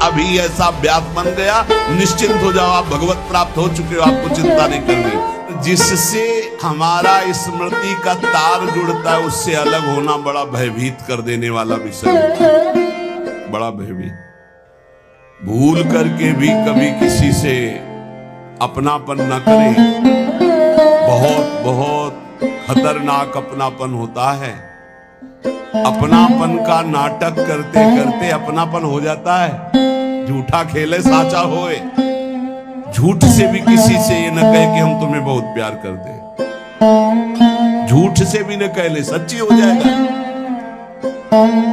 अभी ऐसा अभ्यास बन गया, निश्चिंत हो जाओ, आप भगवत प्राप्त हो चुके हो, आपको चिंता नहीं करनी। जिससे हमारा स्मृति का तार जुड़ता है, उससे अलग होना बड़ा भयभीत कर देने वाला विषय होता है, बड़ा भयभीत। भूल करके भी कभी किसी से अपनापन न करें, बहुत बहुत खतरनाक अपनापन होता है। अपनापन का नाटक करते करते अपनापन हो जाता है। झूठा खेले साचा होए, झूठ से भी किसी से ये न कहे कि हम तुम्हें बहुत प्यार करते, झूठ से भी न कह ले, सच्ची हो जाएगा।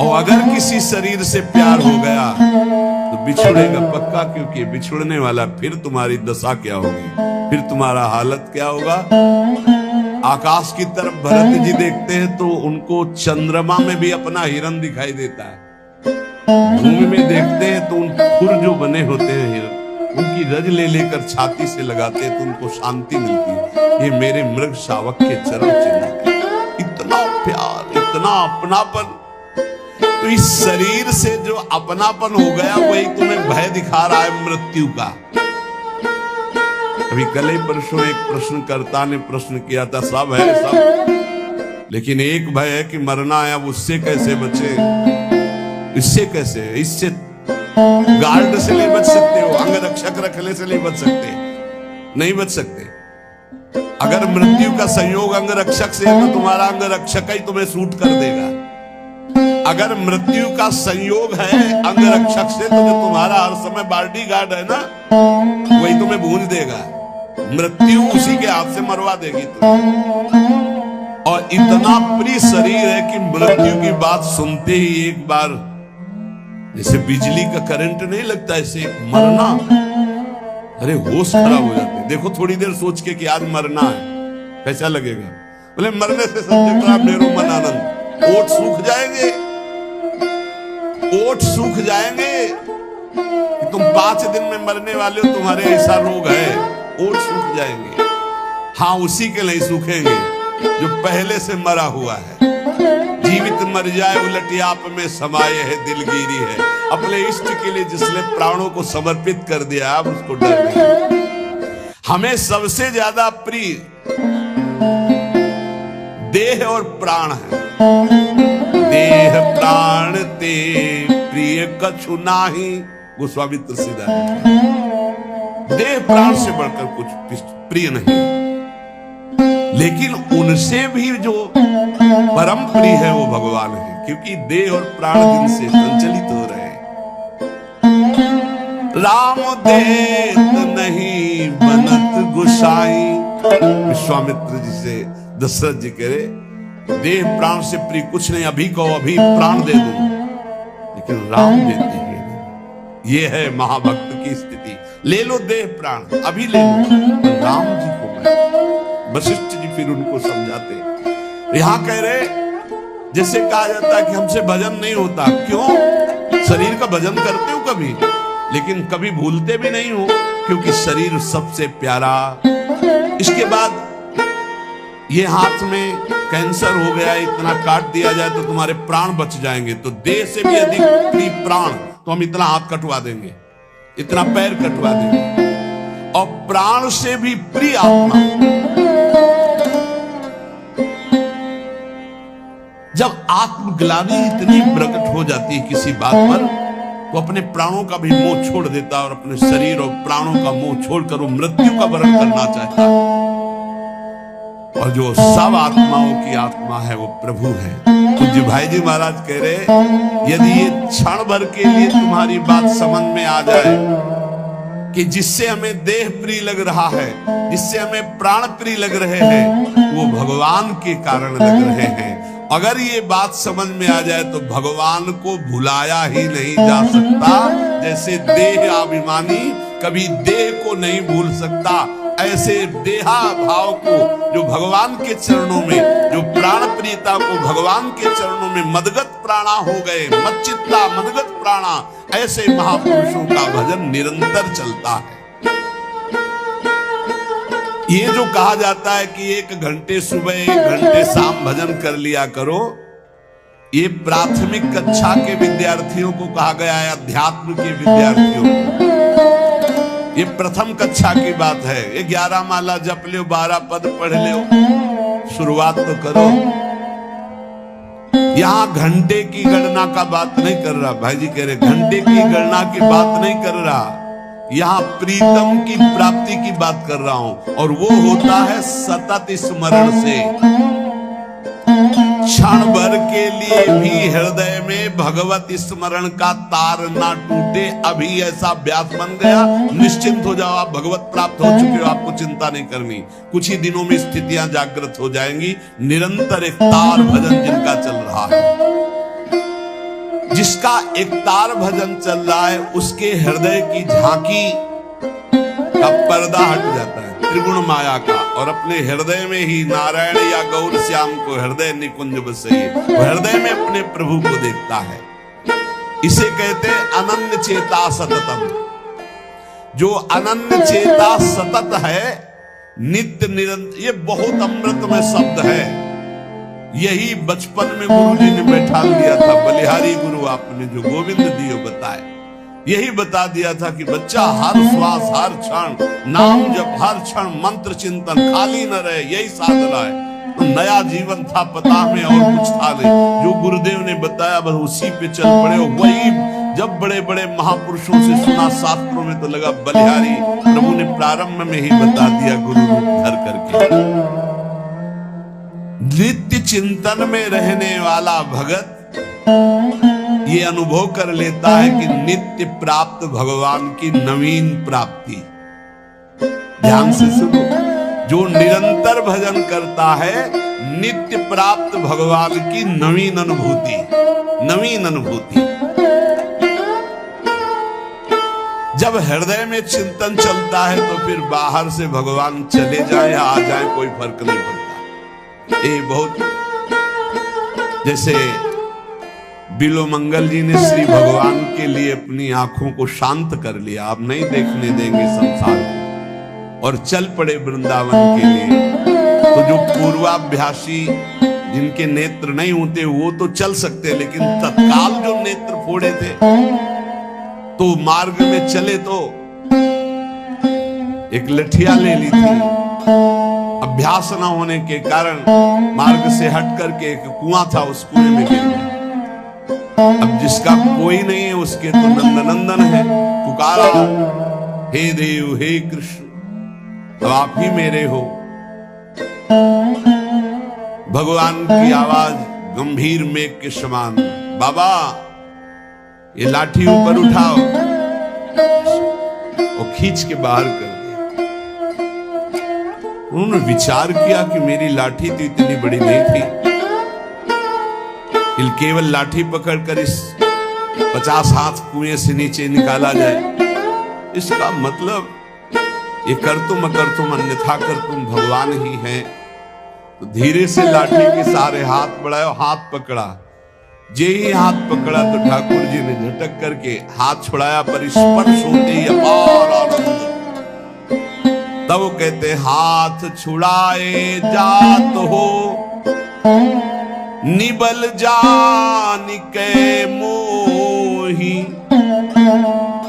और अगर किसी शरीर से प्यार हो गया तो बिछुड़ेगा पक्का, क्योंकि बिछुड़ने वाला, फिर तुम्हारी दशा क्या होगी, फिर तुम्हारा हालत क्या होगा। आकाश की तरफ भरत जी देखते हैं तो उनको चंद्रमा में भी अपना हिरन दिखाई देता है। भूमि में देखते हैं तो उन खुर जो बने होते हैं हिरन, उनकी रज ले लेकर छाती से लगाते हैं तो उनको शांति मिलती है। ये मेरे मृग शावक के चरण चिन्ह। इतना प्यार, इतना अपनापन। तो इस शरीर से जो अपनापन हो गया वही तुम्हें भय दिखा रहा है मृत्यु का। अभी कल ही परसों एक प्रश्नकर्ता ने प्रश्न किया था, सब है सब, लेकिन एक भय है कि मरना है, अब उससे कैसे बचे। इससे कैसे, इससे गार्ड से नहीं बच सकते हो, अंग रक्षक रखने से नहीं बच सकते, नहीं बच सकते। अगर मृत्यु का संयोग अंग रक्षक से है तो तुम्हारा अंग रक्षक ही तुम्हें सूट कर देगा। अगर मृत्यु का संयोग है अंग रक्षक से तो जो तुम्हारा हर समय बॉडी गार्ड है ना, वही तुम्हें भूंज देगा। मृत्यु उसी के हाथ से मरवा देगी तुम्हें। और इतना प्रिय शरीर है कि मृत्यु की बात सुनते ही एक बार जैसे बिजली का करंट नहीं लगता, ऐसे मरना, अरे होश खराब हो जाते। देखो थोड़ी देर सोच के कि आज मरना है, कैसा लगेगा। बोले मरने से समझे मेरो मन आनंद, ओठ सूख जाएंगे, ओठ सूख जाएंगे कि तुम 5 दिन में मरने वाले हो, तुम्हारे ऐसा रोग है, ओठ सूख जाएंगे। हाँ, उसी के लिए सूखेंगे जो पहले से मरा हुआ है। जीवित मर जाए उलट आप में समाये है दिलगिरी है। अपने इष्ट के लिए जिसने प्राणों को समर्पित कर दिया, आप उसको डर नहीं। हमें सबसे ज्यादा प्रिय देह और प्राण है। देह प्राण ते प्रिय कछु नाही, गोस्वामी तुलसीदास। देह प्राण से बढ़कर कुछ प्रिय नहीं, लेकिन उनसे भी जो परम प्रिय है वो भगवान है, क्योंकि देह और प्राण दिन से संचलित हो रहे हैं। राम देत नहीं बनत गुसाई, विश्वामित्र जी से दशरथ जी कह रहे, देह प्राण से प्रिय कुछ नहीं, अभी कहो अभी प्राण दे दो, लेकिन राम देते हैं। ये है महाभक्त की स्थिति। ले लो देह प्राण, अभी ले लो, राम जी को मैं। वशिष्ठ जी फिर उनको समझाते। यहां कह रहे, जैसे कहा जाता है कि हमसे भजन नहीं होता, क्यों? शरीर का भजन करते हो कभी, लेकिन कभी भूलते भी नहीं हो, क्योंकि शरीर सबसे प्यारा। इसके बाद ये हाथ में कैंसर हो गया, इतना काट दिया जाए तो तुम्हारे प्राण बच जाएंगे, तो देह से भी अधिक प्रिय प्राण, तो हम इतना हाथ कटवा देंगे, इतना पैर कटवा देंगे। और प्राण से भी प्रिय आत्मा। जब आत्मग्लानि इतनी प्रकट हो जाती है किसी बात पर, तो अपने प्राणों का भी मोह छोड़ देता है और अपने शरीर और प्राणों का मोह छोड़कर वो मृत्यु का वरण करना चाहता है। और जो सब आत्माओं की आत्मा है वो प्रभु है। पूज्य भाई जी महाराज कह रहे, यदि ये क्षण भर के लिए तुम्हारी बात समझ में आ जाए कि जिससे हमें देह प्रिय लग रहा है, जिससे हमें प्राण प्रिय लग रहे हैं, वो भगवान के कारण लग रहे हैं। अगर ये बात समझ में आ जाए तो भगवान को भुलाया ही नहीं जा सकता। जैसे देह अभिमानी कभी देह को नहीं भूल सकता, ऐसे देहा भाव को जो भगवान के चरणों में, जो प्राण प्रियता को भगवान के चरणों में मदगत प्राणा हो गए, मच्चित्ता मदगत प्राणा, ऐसे महापुरुषों का भजन निरंतर चलता है। ये जो कहा जाता है कि 1 घंटे सुबह 1 घंटे शाम भजन कर लिया करो, ये प्राथमिक कक्षा के विद्यार्थियों को कहा गया है, अध्यात्म के विद्यार्थियों को। ये प्रथम कक्षा की बात है। ये 11 माला जप लो, 12 पद पढ़ लो, शुरुआत तो करो। यहां घंटे की गणना का बात नहीं कर रहा, भाई जी कह रहे घंटे की गणना की बात नहीं कर रहा, यहां प्रीतम की प्राप्ति की बात कर रहा हूं। और वो होता है सतत स्मरण से। क्षण भर के लिए भी हृदय में भगवत स्मरण का तार ना टूटे, अभी ऐसा अभ्यास बन गया, निश्चिंत हो जाओ, आप भगवत प्राप्त हो चुके हो, आपको चिंता नहीं करनी। कुछ ही दिनों में स्थितियां जागृत हो जाएंगी। निरंतर एक तार भजन जिनका चल रहा है, जिसका एक तार भजन चल रहा है, उसके हृदय की झांकी का पर्दा हट जाता है त्रिगुण माया का, और अपने हृदय में ही नारायण या गौर श्याम को हृदय निकुंज बसई, वो हृदय में अपने प्रभु को देखता है। इसे कहते हैं अनन्य चेता सततम। जो अनन्य चेता सतत है, नित्य निरंतर, ये बहुत अमृतमय शब्द है। यही बचपन में गुरु जी ने बैठा दिया था, बलिहारी गुरु आपने जो गोविंद दियो बताए, यही बता दिया था कि बच्चा हर श्वास, हर क्षण नाम जप, हर क्षण मंत्र चिंतन, खाली न रहे, यही साधना है। तो नया जीवन था, पता हमें और कुछ था नहीं, जो गुरुदेव ने बताया बस उसी पे चल पड़े। वही जब बड़े बड़े महापुरुषों से सुना शास्त्रों में, तो लगा बलिहारी प्रभु ने प्रारंभ में ही बता दिया गुरु रूप धर करके। नित्य चिंतन में रहने वाला भगत ये अनुभव कर लेता है कि नित्य प्राप्त भगवान की नवीन प्राप्ति। ध्यान से सुनो, जो निरंतर भजन करता है, नित्य प्राप्त भगवान की नवीन अनुभूति, नवीन अनुभूति। जब हृदय में चिंतन चलता है तो फिर बाहर से भगवान चले जाए या आ जाए कोई फर्क नहीं पड़ता। ये बहुत, जैसे बिलोमंगल जी ने श्री भगवान के लिए अपनी आंखों को शांत कर लिया, आप नहीं देखने देंगे संसार को, और चल पड़े वृंदावन के लिए। तो जो पूर्वाभ्यासी जिनके नेत्र नहीं होते वो तो चल सकते, लेकिन तत्काल जो नेत्र फोड़े थे तो मार्ग में चले तो एक लठिया ले ली थी, अभ्यास न होने के कारण मार्ग से हट करके एक कुआं था, उस कुएं में गिर गए। अब जिसका कोई नहीं है उसके तो नंदनंदन है, पुकारा हे देव हे कृष्ण, अब आप ही मेरे हो। भगवान की आवाज गंभीर मेघ के समान, बाबा ये लाठी ऊपर उठाओ, वो खींच के बाहर कर दिया। उन्होंने विचार किया कि मेरी लाठी तो इतनी बड़ी नहीं थी, केवल लाठी पकड़कर इस 50 हाथ कुएं से नीचे निकाला जाए। इसका मतलब ये कर तुम अन्यथा कर तुम भगवान ही हैं। तो धीरे से लाठी के सारे हाथ बढ़ाए, हाथ पकड़ा। जे ही हाथ पकड़ा तो ठाकुर जी ने झटक करके हाथ छुड़ाया, पर स्पर्श होते ही अपार आनंद। तब वो कहते हाथ छुड़ाए जात हो, निबल जान के मोही,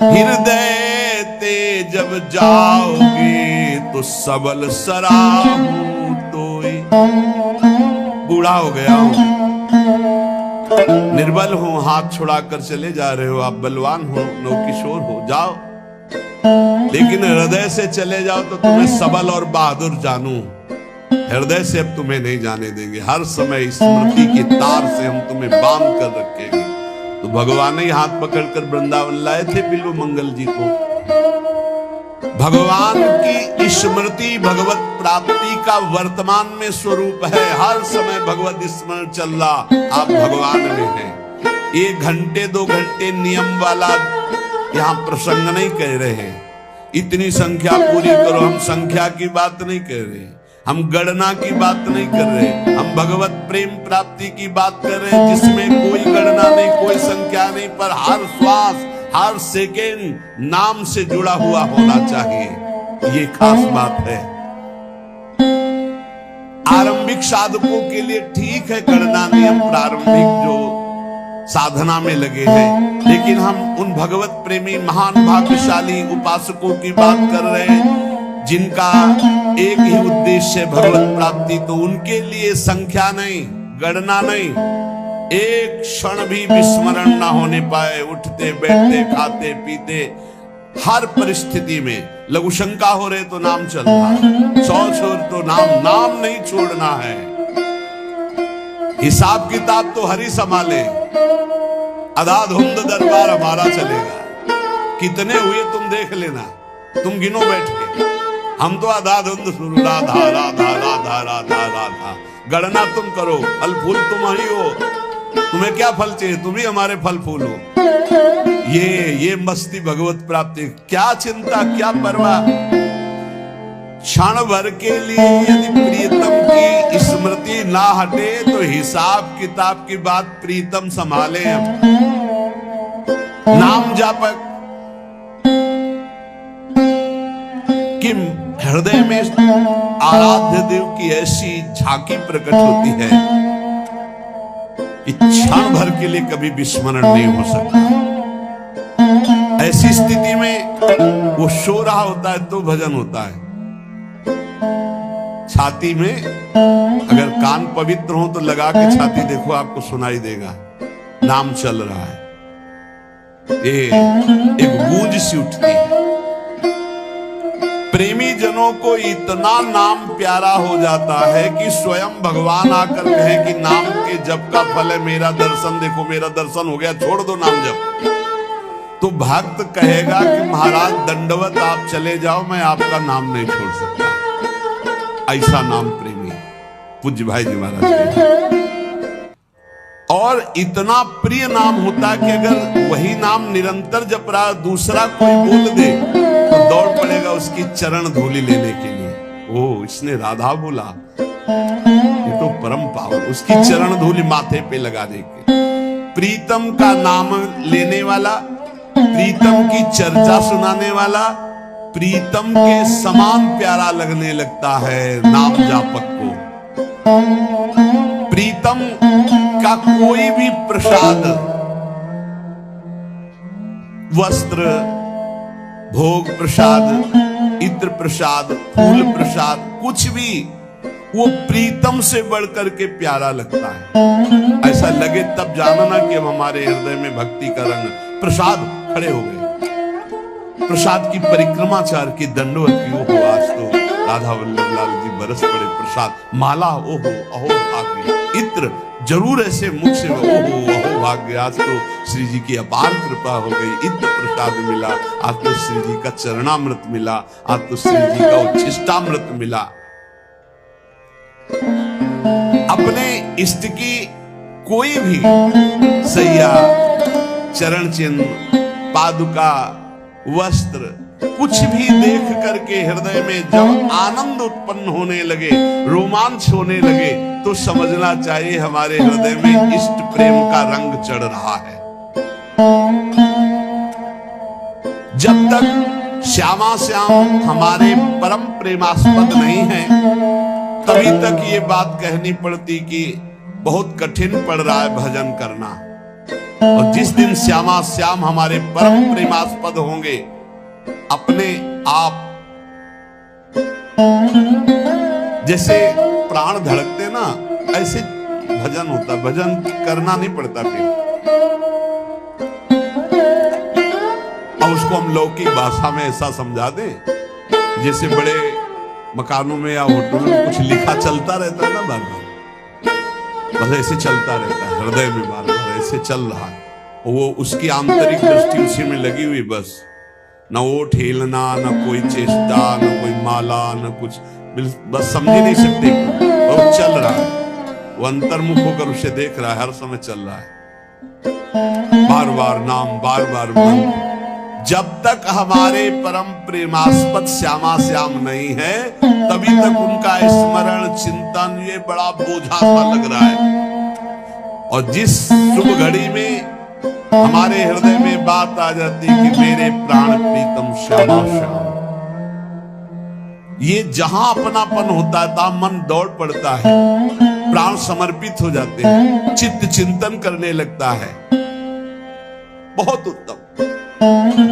हृदय ते जब जाओगे तो सबल सराहूं तोई। बूढ़ा हो गया हूं, निर्बल हूं, हाथ छुड़ाकर चले जा रहे हो, आप बलवान हो, नवकिशोर हो, जाओ, लेकिन हृदय से चले जाओ तो तुम्हें सबल और बहादुर जानूं। हृदय से अब तुम्हें नहीं जाने देंगे, हर समय स्मृति की तार से हम तुम्हें बांध कर रखेंगे। तो भगवान ही हाथ पकड़कर वृंदावन लाए थे बिल्वमंगल जी को। भगवान की स्मृति भगवत प्राप्ति का वर्तमान में स्वरूप है। हर समय भगवत स्मरण चल रहा, आप भगवान में हैं। 1 घंटे 2 घंटे नियम वाला यहाँ प्रसंग नहीं कह रहे हैं, इतनी संख्या पूरी करो, हम संख्या की बात नहीं कर रहे, हम गणना की बात नहीं कर रहे, हम भगवत प्रेम प्राप्ति की बात कर रहे हैं, जिसमें कोई गणना नहीं, कोई संख्या नहीं, पर हर श्वास हर सेकेंड नाम से जुड़ा हुआ होना चाहिए। ये खास बात है। आरंभिक साधकों के लिए ठीक है गणना नियम, प्रारंभिक जो साधना में लगे हैं, लेकिन हम उन भगवत प्रेमी महान भाग्यशाली उपासकों की बात कर रहे हैं जिनका एक ही उद्देश्य है भगवत प्राप्ति। तो उनके लिए संख्या नहीं, गणना नहीं, एक क्षण भी विस्मरण ना होने पाए। उठते बैठते खाते पीते हर परिस्थिति में लघु शंका हो रहे तो नाम चल रहा, शौच हो तो नाम नहीं छोड़ना है। हिसाब किताब तो हरि संभाले, अधाधुंध दरबार हमारा चलेगा। कितने हुए तुम देख लेना, तुम गिनो बैठ के। हम तो अधाधुंध शुरू, राधा राधा राधा राधा राधा। गणना तुम करो, फल फूल तुम ही हो, तुम्हें क्या फल चाहिए, तुम ही हमारे फल फूल हो। ये मस्ती भगवत प्राप्ति, क्या चिंता क्या परवाह। क्षण भर के लिए यदि प्रीतम की स्मृति ना हटे तो हिसाब किताब की बात प्रीतम संभाले। हम नाम जापक कि हृदय में आराध्य देव की ऐसी झांकी प्रकट होती है कि क्षण भर के लिए कभी विस्मरण नहीं हो सकता। ऐसी स्थिति में वो सो रहा होता है तो भजन होता है। छाती में अगर कान पवित्र हो तो लगा के छाती देखो, आपको सुनाई देगा नाम चल रहा है। ये एक गूंज सी उठती है। प्रेमी जनों को इतना नाम प्यारा हो जाता है कि स्वयं भगवान आकर कहे कि नाम के जप का फल है मेरा दर्शन, देखो मेरा दर्शन हो गया, छोड़ दो नाम जप। तो भक्त कहेगा कि महाराज दंडवत आप चले जाओ, मैं आपका नाम नहीं छोड़ सकता। ऐसा नाम प्रेमी पूज्य भाई जी महाराज। और इतना प्रिय नाम होता है कि अगर वही नाम निरंतर जप रहा दूसरा कोई बोल दे तो दौड़ पड़ेगा उसकी चरण धूलि लेने के लिए। ओ इसने राधा बोला, ये तो परम पावन, उसकी चरण धूलि माथे पे लगा देके। प्रीतम का नाम लेने वाला, प्रीतम की चर्चा सुनाने वाला प्रीतम के समान प्यारा लगने लगता है नाम जापक को। प्रीतम का कोई भी प्रसाद, वस्त्र, भोग प्रसाद, इत्र प्रसाद, फूल प्रसाद, कुछ भी वो प्रीतम से बढ़कर के प्यारा लगता है। ऐसा लगे तब जानना कि अब हमारे हृदय में भक्ति का रंग। प्रसाद खड़े हो गए, प्रसाद की परिक्रमाचार की दंडवत की। ओहो आज तो राधा वल्लभ लाल जी बरस पड़े प्रसाद, माला ओहो अहो भाग्य, इत्र जरूर ऐसे मुख से ओहो अहो भाग्य। आज तो श्री जी की अपार कृपा हो गई, इत्र प्रसाद मिला, आज तो श्री जी का चरणामृत मिला, आज तो श्री जी का उच्छिष्टामृत मिला। अपने इष्ट की कोई भी सैया, चरण चिन्ह, पादुका, वस्त्र, कुछ भी देख करके हृदय में जब आनंद उत्पन्न होने लगे, रोमांच होने लगे, तो समझना चाहिए हमारे हृदय में इष्ट प्रेम का रंग चढ़ रहा है। जब तक श्यामा श्याम हमारे परम प्रेमास्पद नहीं है, तभी तक ये बात कहनी पड़ती कि बहुत कठिन पड़ रहा है भजन करना। और जिस दिन श्यामा श्याम हमारे परम प्रेमास्पद होंगे, अपने आप जैसे प्राण धड़कते ना, ऐसे भजन होता, भजन करना नहीं पड़ता। फिर और उसको हम लौकिक भाषा में ऐसा समझा दें, जैसे बड़े मकानों में या होटलों में कुछ लिखा चलता रहता है ना, बार बार बस ऐसे चलता रहता है हृदय में, बार बार ऐसे चल रहा है। वो उसकी आंतरिक दृष्टि उसी में लगी हुई, बस न वो ठेलना, न कोई चेष्टा, न कोई माला, न कुछ, बस समझ ही नहीं सकते वो चल रहा है। वो अंतर्मुख होकर उसे देख रहा है, हर समय चल रहा है, बार बार नाम, बार बार मंत्र। जब तक हमारे परम प्रेमास्पद श्यामा श्याम नहीं है, तभी तक उनका स्मरण चिंतन ये बड़ा बोझा सा लग रहा है। और जिस शुभ घड़ी में हमारे हृदय में बात आ जाती कि मेरे प्राण प्रीतम श्यामा श्याम, ये जहां अपनापन होता है तहां मन दौड़ पड़ता है। प्राण समर्पित हो जाते हैं, चित्त चिंतन करने लगता है। बहुत उत्तम।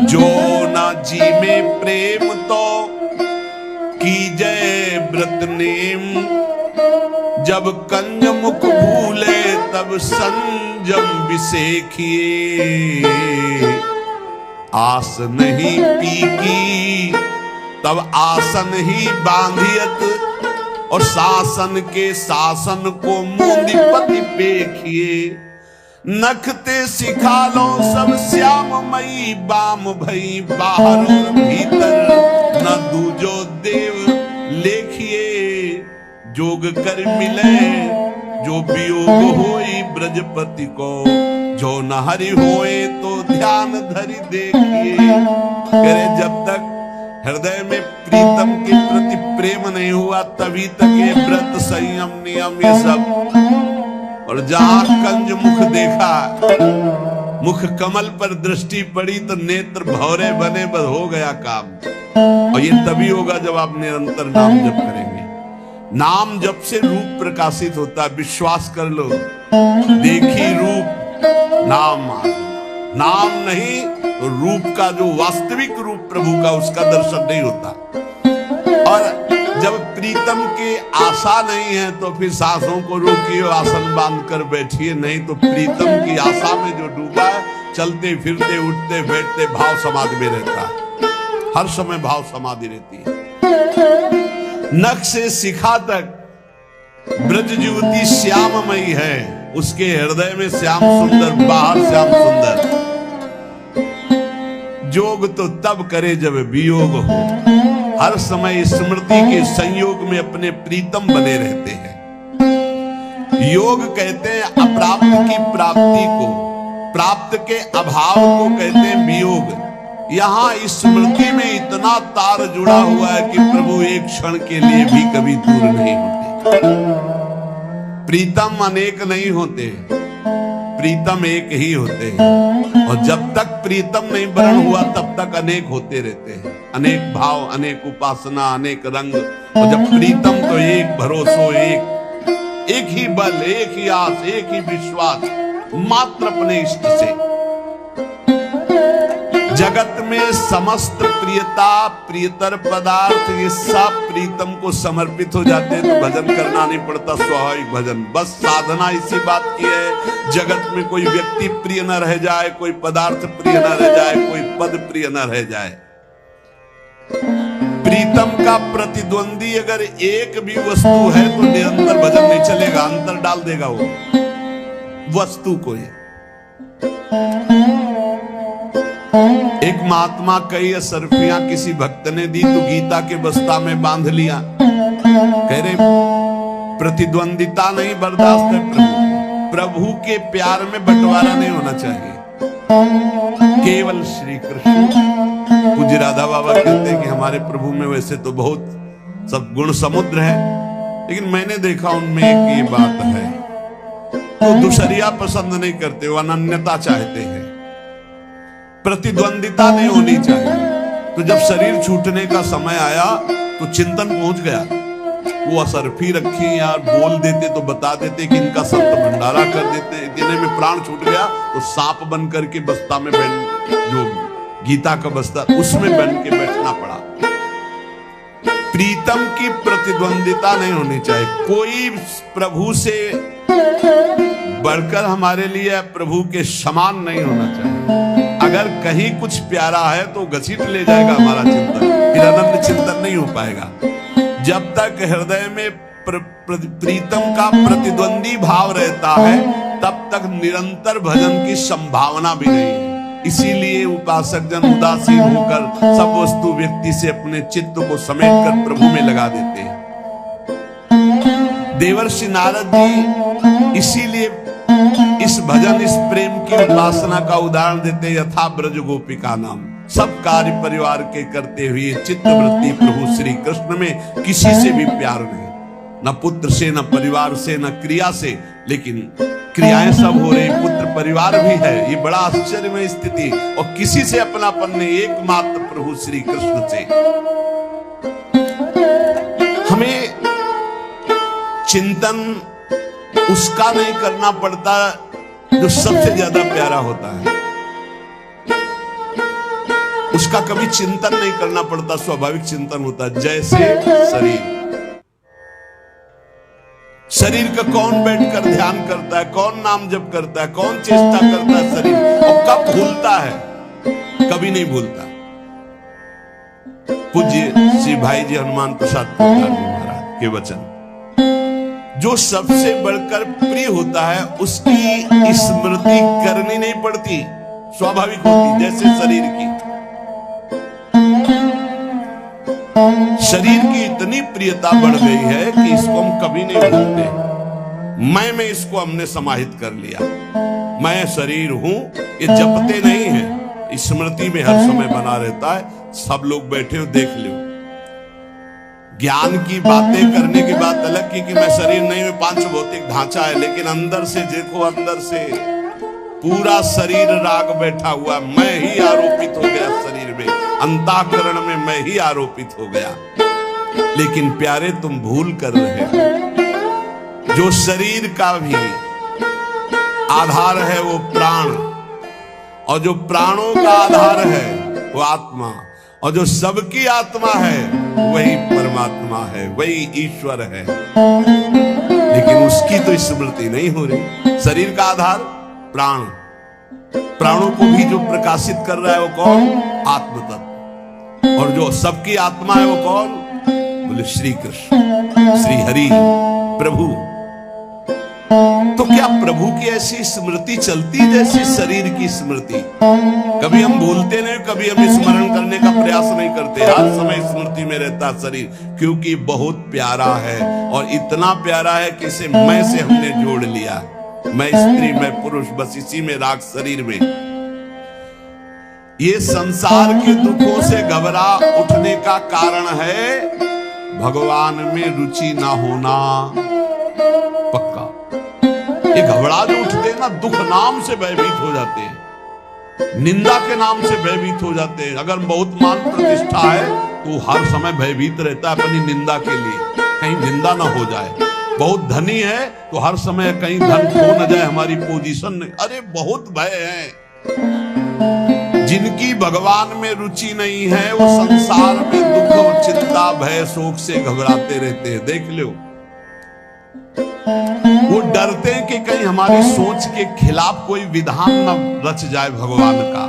जो ना जी में प्रेम तो कीजय व्रत नेम, जब कंज मुख भूले तब संजम विसेखिए, आस नहीं पीकी तब आसन ही बांधियत, और शासन के शासन को मूंदीपति पेखिए, नखते सिखालो सब श्याममयी बाम भई, बाहर और भीतर न दूजो देव लेखिए, जोग कर मिले जो वियोग होई ब्रजपति को, जो न हरि होए तो ध्यान धरि देखिए। करे जब तक हृदय में प्रीतम के प्रति प्रेम नहीं हुआ तभी तक ये व्रत संयम नियम ये सब, और जहां कंज मुख देखा, मुख कमल पर दृष्टि पड़ी तो नेत्र भौरे बने, बस हो गया काम। और ये तभी होगा जब आप निरंतर नाम जप करेंगे। नाम जप से रूप प्रकाशित होता है, विश्वास कर लो। देखी रूप नाम, नाम नहीं तो रूप का जो वास्तविक रूप प्रभु का, उसका दर्शन नहीं होता। और जब प्रीतम के आशा नहीं है तो फिर सांसों को रोकिए, आसन बांध कर बैठिए, नहीं तो प्रीतम की आशा में जो डूबा है, चलते फिरते उठते बैठते भाव समाधि में रहता है, हर समय भाव समाधि रहती है। नख से शिखा तक ब्रज युवती श्याममयी है, उसके हृदय में श्याम सुंदर, बाहर श्याम सुंदर। जोग तो तब करे जब वियोग हो, हर समय स्मृति के संयोग में अपने प्रीतम बने रहते हैं। योग कहते हैं अप्राप्त की प्राप्ति को, प्राप्त के अभाव को कहते हैं वियोग। यहाँ स्मृति में इतना तार जुड़ा हुआ है कि प्रभु एक क्षण के लिए भी कभी दूर नहीं होते। प्रीतम अनेक नहीं होते, प्रीतम एक ही होते हैं, और जब तक प्रीतम नहीं वर्ण हुआ तब तक अनेक होते रहते हैं, अनेक भाव, अनेक उपासना, अनेक रंग। और जब प्रीतम तो एक भरोसो, एक ही बल, एक ही आस, एक ही विश्वास मात्र अपने इष्ट से। जगत में समस्त प्रियता, प्रियतर पदार्थ, ये सब प्रीतम को समर्पित हो जाते हैं तो भजन करना नहीं पड़ता, स्वाभाविक भजन। बस साधना इसी बात की है, जगत में कोई व्यक्ति प्रिय न रह जाए, कोई पदार्थ प्रिय न रह जाए, कोई पद प्रिय न रह जाए। प्रीतम का प्रतिद्वंदी अगर एक भी वस्तु है तो निरंतर भजन नहीं चलेगा, अंतर डाल देगा वो वस्तु को। एक महात्मा कई असरफियां किसी भक्त ने दी तो गीता के बस्ता में बांध लिया। कह रहे प्रतिद्वंदिता नहीं बर्दाश्त है प्रभु, प्रभु के प्यार में बंटवारा नहीं होना चाहिए, केवल श्री कृष्ण। पूज्य राधा बाबा कहते हैं कि हमारे प्रभु में वैसे तो बहुत सब गुण समुद्र है, लेकिन मैंने देखा उनमें एक ये बात है, तो दूसरिया पसंद नहीं करते, वो अनन्यता चाहते हैं, प्रतिद्वंदिता नहीं होनी चाहिए। तो जब शरीर छूटने का समय आया तो चिंतन पहुंच गया, वो असरफी रखी यार, बोल देते तो बता देते कि इनका संत भंडारा कर देते। इतने में प्राण छूट गया तो सांप बन करके बस्ता में बैठ, जो गीता का बस्ता उसमें बन के बैठना पड़ा। प्रीतम की प्रतिद्वंदिता नहीं होनी चाहिए, कोई प्रभु से बढ़कर हमारे लिए प्रभु के समान नहीं होना चाहिए। अगर कहीं कुछ प्यारा है तो घसीट ले जाएगा हमारा चिंतन, फिर अनंत चिंतन नहीं हो पाएगा। जब तक हृदय में प्रीतम का प्रतिद्वंदी भाव रहता है तब तक निरंतर भजन की संभावना भी नहीं है। इसीलिए उपासक जन उदासीन होकर सब वस्तु व्यक्ति से अपने चित्त को समेटकर प्रभु में लगा देते हैं। देवर्षि नारद जी इसीलिए इस भजन, इस प्रेम की उपासना का उदाहरण देते, यथा ब्रज गोपिका नाम। सब कार्य परिवार के करते हुए चित्त वृत्ति प्रभु श्री कृष्ण में किसी से भी प्यार नहीं, न पुत्र से, न परिवार से, न क्रिया से, लेकिन क्रियाएं सब हो रही, पुत्र परिवार भी है। ये बड़ा आश्चर्यमय स्थिति, और किसी से अपनापन नहीं, एकमात्र प्रभु श्री कृष्ण से। हमें चिंतन उसका नहीं करना पड़ता जो सबसे ज्यादा प्यारा होता है। उसका कभी चिंतन नहीं करना पड़ता, स्वाभाविक चिंतन होता है। जैसे शरीर का कौन बैठकर ध्यान करता है, कौन नाम जप करता है, कौन चेष्टा करता है शरीर, और कब भूलता है? कभी नहीं भूलता। पूज्य श्री भाई जी हनुमान प्रसाद पोद्दार जी महाराज के वचन, जो सबसे बढ़कर प्रिय होता है उसकी स्मृति करनी नहीं पड़ती, स्वाभाविक होती। जैसे शरीर की इतनी प्रियता बढ़ गई है कि इसको हम कभी नहीं भूलते। मैं में इसको हमने समाहित कर लिया। मैं शरीर हूं, ये जपते नहीं है, स्मृति में हर समय बना रहता है। सब लोग बैठे हो, देख लो। ज्ञान की बातें करने की बात अलग की कि मैं शरीर नहीं, में पांच भौतिक ढांचा है, लेकिन अंदर से देखो, अंदर से पूरा शरीर राग बैठा हुआ। मैं ही आरोपित हो गया शरीर में, अंतःकरण में मैं ही आरोपित हो गया। लेकिन प्यारे तुम भूल कर रहे हो, जो शरीर का भी आधार है वो प्राण, और जो प्राणों का आधार है वो आत्मा, और जो सबकी आत्मा है वही परमात्मा है, वही ईश्वर है। लेकिन उसकी तो स्मृति नहीं हो रही। शरीर का आधार प्राण, प्राणों को भी जो प्रकाशित कर रहा है वो कौन? आत्म तत्व। और जो सबकी आत्मा है वो कौन? बोले श्री कृष्ण, श्री हरि, प्रभु। तो क्या प्रभु की ऐसी स्मृति चलती जैसी शरीर की स्मृति? कभी हम भूलते नहीं, कभी हम स्मरण करने का प्रयास नहीं करते। हर समय स्मृति में रहता शरीर, क्योंकि बहुत प्यारा है, और इतना प्यारा है कि इसे मैं से हमने जोड़ लिया। मैं स्त्री, मैं पुरुष, बस इसी में राग शरीर में। ये संसार के दुखों से घबरा उठने का कारण है भगवान में रुचि ना होना। पक्का ये घबरा जो उठते हैं ना, दुख नाम से भयभीत हो जाते हैं, निंदा के नाम से भयभीत हो जाते हैं। अगर बहुत मान प्रतिष्ठा है तो हर समय भयभीत रहता है अपनी निंदा के लिए, कहीं निंदा ना हो जाए। बहुत धनी है तो हर समय कहीं धन खो न जाए, हमारी पोजीशन नहीं। अरे बहुत भय है। जिनकी भगवान में रुचि नहीं है वो संसार में दुख, चिंता, भय, शोक से घबराते रहते हैं। देख लो, वो डरते हैं कि कहीं हमारी सोच के खिलाफ कोई विधान न रच जाए भगवान का,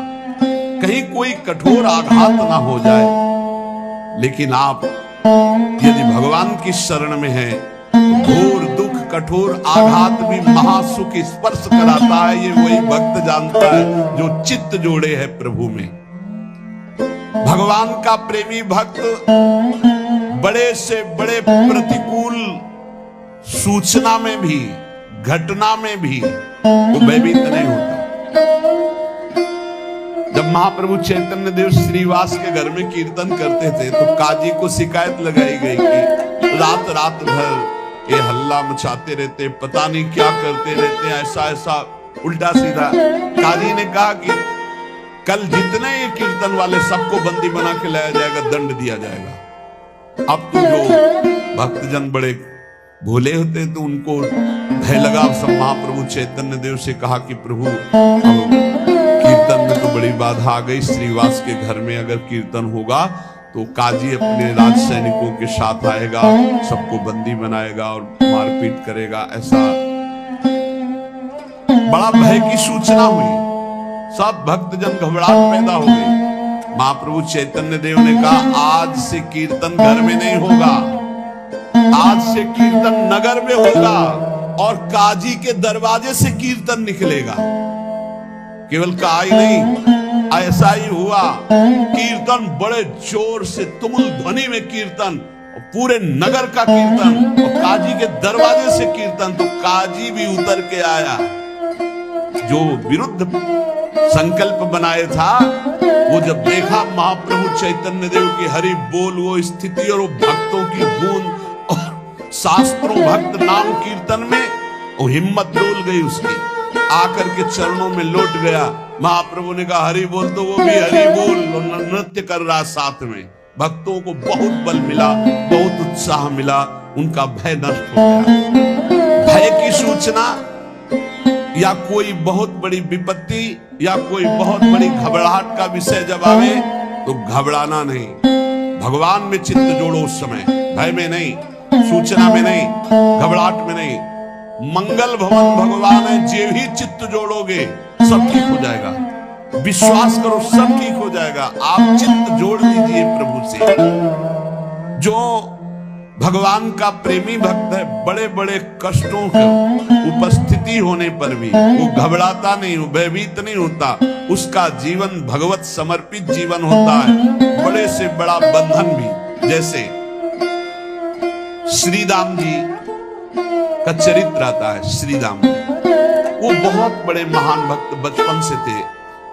कहीं कोई कठोर आघात ना हो जाए। लेकिन आप यदि भगवान की शरण में हैं, घोर दुख, कठोर आघात भी महासुख स्पर्श कराता है। ये वही भक्त जानता है जो चित्त जोड़े है प्रभु में। भगवान का प्रेमी भक्त बड़े से बड़े प्रतिकूल सूचना में भी, घटना में भी वो भयभीत नहीं होता। जब महाप्रभु चैतन्य देव श्रीवास के घर में कीर्तन करते थे तो काजी को शिकायत लगाई गई कि रात रात भर ये हल्ला मचाते रहते, पता नहीं क्या करते रहते, ऐसा ऐसा उल्टा सीधा। काजी ने कहा कि कल जितने ये कीर्तन वाले सबको बंदी बना के लाया जाएगा, दंड दिया जाएगा। अब तो जो भक्तजन बड़े भोले होते तो उनको भय लगा। सब महाप्रभु चैतन्य देव से कहा कि प्रभु अब कीर्तन में तो बड़ी बाधा आ गई, श्रीवास के घर में अगर कीर्तन होगा तो काजी अपने राज सैनिकों के साथ आएगा, सबको बंदी बनाएगा और मारपीट करेगा। ऐसा बड़ा भय की सूचना हुई। सब भक्तजन घबराहट पैदा हो गई। महाप्रभु चैतन्य देव ने कहा आज से कीर्तन घर में नहीं होगा, आज से कीर्तन नगर में होगा और काजी के दरवाजे से कीर्तन निकलेगा। केवल कहा ही नहीं, ऐसा ही हुआ। कीर्तन बड़े जोर से तुमुल ध्वनि में कीर्तन, पूरे नगर का कीर्तन, और काजी के दरवाजे से कीर्तन। तो काजी भी उतर के आया। जो विरुद्ध संकल्प बनाए था वो जब देखा महाप्रभु चैतन्य देव की हरि बोल वो स्थिति और वो भक्तों की गूंज और शास्त्रों भक्त नाम कीर्तन में, वो हिम्मत डोल गई उसकी। आकर के चरणों में लौट गया। महाप्रभु ने कहा हरि बोल, तो वो भी हरि बोल नृत्य कर रहा साथ में। भक्तों को बहुत बल मिला, बहुत उत्साह मिला, उनका भय नष्ट हो गया। भय भय की सूचना या कोई बहुत बड़ी विपत्ति या कोई बहुत बड़ी घबराहट का विषय जब आवे तो घबराना नहीं, भगवान में चित्त जोड़ो। उस समय भय में नहीं, सूचना में नहीं, घबराहट में नहीं। मंगल भवन भगवान है, जे भी चित्त जोड़ोगे सब ठीक हो जाएगा। विश्वास करो सब ठीक हो जाएगा। आप चित्त जोड़ लीजिए प्रभु से। जो भगवान का प्रेमी भक्त है, बड़े बड़े कष्टों की उपस्थिति होने पर भी वो घबराता नहीं, वो भयभीत नहीं होता। उसका जीवन भगवत समर्पित जीवन होता है। बड़े से बड़ा बंधन भी, जैसे श्री राम जी का चरित्र आता है। श्री राम जी वो बहुत बड़े महान भक्त बचपन से थे।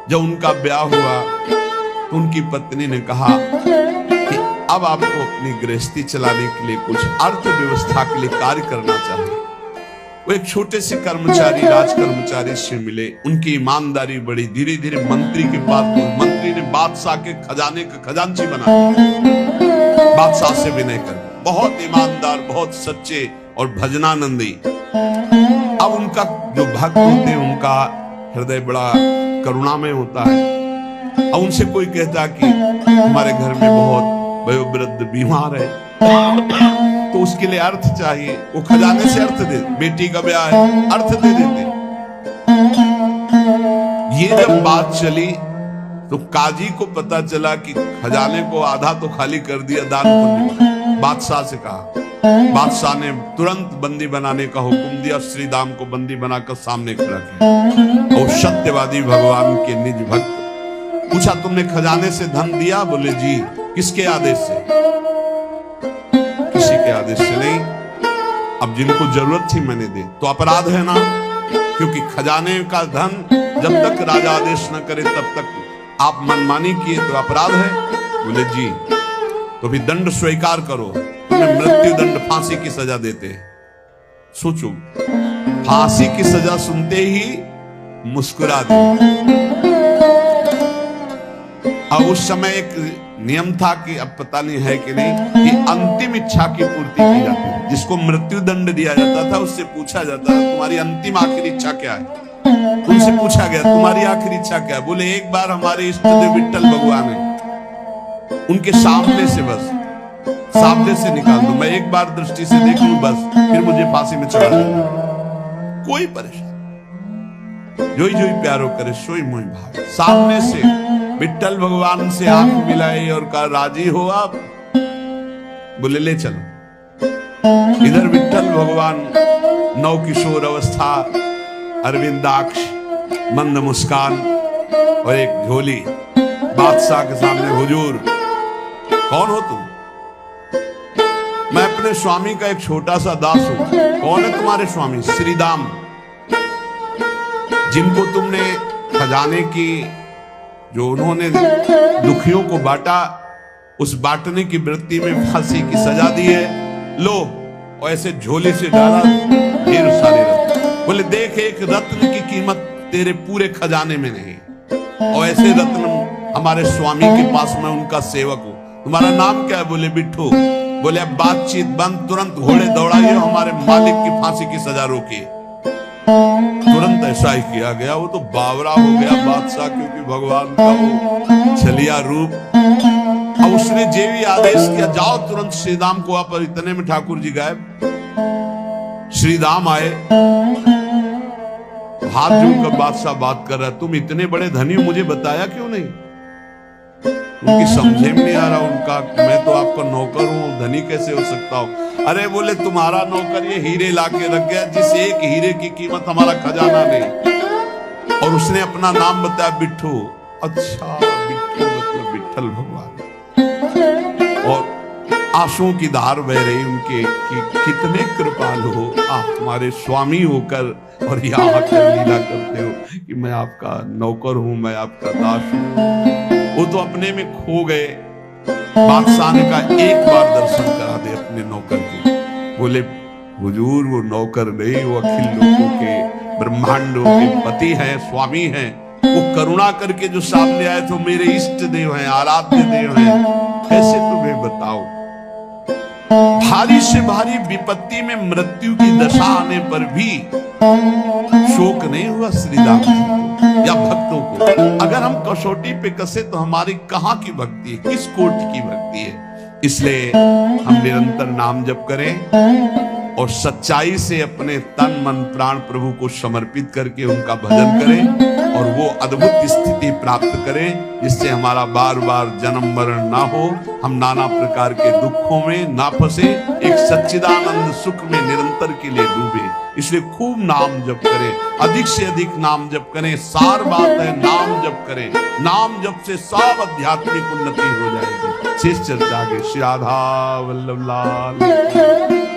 जब उनका ब्याह हुआ तो उनकी पत्नी ने कहा कि अब आपको अपनी गृहस्थी चलाने के लिए कुछ अर्थव्यवस्था के लिए कार्य करना चाहिए। वो एक छोटे से कर्मचारी, राज कर्मचारी से मिले। उनकी ईमानदारी बढ़ी। धीरे धीरे मंत्री के पास, मंत्री ने बादशाह के खजाने का खजांची बना दिया। बादशाह से विनय कर, बहुत ईमानदार, बहुत सच्चे और भजनानंदी। अब उनका जो भक्त होते हैं उनका हृदय बड़ा करुणामय होता है। अब उनसे कोई कहता कि हमारे घर में बहुत वयोवृद्ध बीमार है तो उसके लिए अर्थ चाहिए, वो खजाने से अर्थ दे, बेटी का ब्याह है अर्थ दे देते। ये जब बात चली तो काजी को पता चला कि खजाने को आधा तो खाली कर दिया दान पुण्य। बादशाह से कहा, बादशाह ने तुरंत बंदी बनाने का हुक्म दिया। श्री राम को बंदी बनाकर सामने खड़ा किया और सत्यवादी भगवान के निज भक्त पूछा, तुमने खजाने से धन दिया? बोले जी। किसके आदेश से? किसी के आदेश से नहीं। अब जिनको जरूरत थी मैंने दे। तो अपराध है ना? क्योंकि खजाने का धन जब तक राजा आदेश न करे तब तक आप मनमानी किए तो अपराध है। बोले जी। तो भी दंड स्वीकार करो। तुम्हें मृत्यु दंड, फांसी की सजा देते हैं। सोचो, फांसी की सजा सुनते ही मुस्कुरा दी। अब उस समय एक नियम था कि अब पता नहीं है कि नहीं, कि अंतिम इच्छा की पूर्ति की जाती है। जिसको मृत्यु दंड दिया जाता था उससे पूछा जाता था, तुम्हारी अंतिम आखिरी इच्छा क्या है? उनसे पूछा गया, तुम्हारी आखिरी इच्छा क्या है? बोले, एक बार हमारे इष्ट देव विट्ठल भगवान है, उनके सामने से बस सामने से निकाल दो, मैं एक बार दृष्टि से देख लूं बस, फिर मुझे फांसी में चढ़ा दो। कोई परेशान, जोई जोई प्यारो करे सोई मोहि भावे। सामने से विट्ठल भगवान से आंख मिलाई और कहा, राजी हो आप? बोले, ले चलो। इधर विट्ठल भगवान नव किशोर अवस्था, अरविंदाक्ष, मंद मुस्कान और एक झोली। बादशाह के सामने, हुजूर कौन हो तुम? मैं अपने स्वामी का एक छोटा सा दास हूं। कौन है तुम्हारे स्वामी? श्री राम, जिनको तुमने खजाने की, जो उन्होंने दुखियों को बांटा, उस बांटने की वृत्ति में फांसी की सजा दी है। लो, और ऐसे झोले से डाला ढेर सारे रत्न। बोले, देख, एक रत्न की कीमत तेरे पूरे खजाने में नहीं। और ऐसे रत्न हमारे स्वामी के पास, मैं उनका सेवक हूं। तुम्हारा नाम क्या है? बोले, बिट्ठू। बोले, अब बातचीत बंद, तुरंत घोड़े दौड़ाइए, हमारे मालिक की फांसी की सजा रोकिए। तुरंत ऐसा ही किया गया। वो तो बावरा हो गया बादशाह, क्योंकि भगवान का वो छलिया रूप। अब उसने जे भी आदेश किया, जाओ तुरंत श्री राम को आप। इतने में ठाकुर जी गायब। श्री राम आए, हाथ जोड़कर बादशाह बात कर रहा है, तुम इतने बड़े धनी हो, मुझे बताया क्यों नहीं? उनकी समझे में नहीं आ रहा उनका, मैं तो आपका नौकर हूं, धनी कैसे हो सकता हूं? अरे बोले, तुम्हारा नौकर ये हीरे लाके रख गया, जिस एक हीरे की कीमत हमारा खजाना नहीं। और उसने अपना नाम बताया, बिट्ठू। अच्छा, बिट्ठू मतलब विट्ठल भगवान। और आंसुओं की धार बह रही उनके कि कितने कृपालु हो आप, हमारे स्वामी होकर और यहाँ आकर लीला करते हो कि मैं आपका नौकर हूं, मैं आपका दास हूं। वो तो अपने में खो गए। बादशाह ने कहा, एक बार दर्शन करा दे अपने नौकर के। बोले, हुजूर वो नौकर नहीं, वो अखिल लोगों के, ब्रह्मांडों के पति हैं, स्वामी हैं। वो करुणा करके जो सामने आए तो मेरे इष्ट देव हैं, आराध्य देव हैं। कैसे तुम्हें बताओ? भारी से भारी विपत्ति में मृत्यु की दशा आने पर भी शोक नहीं हुआ श्रीराम जी को या भक्तों को। अगर हम कसौटी पे कसे तो हमारी कहां की भक्ति है, किस कोट की भक्ति है। इसलिए हम निरंतर नाम जप करें और सच्चाई से अपने तन मन प्राण प्रभु को समर्पित करके उनका भजन करें और वो अद्भुत स्थिति प्राप्त करें जिससे हमारा बार बार जन्म मरण ना हो, हम नाना प्रकार के दुखों में ना फंसे, एक सच्चिदानंद सुख में निरंतर के लिए डूबे। इसलिए खूब नाम जप करें, अधिक से अधिक नाम जप करें। सार बात है नाम जप करें, नाम जप से सब आध्यात्मिक उन्नति हो जाएगी। शेष चर्चा के श्री राधा वल्लभ लाल।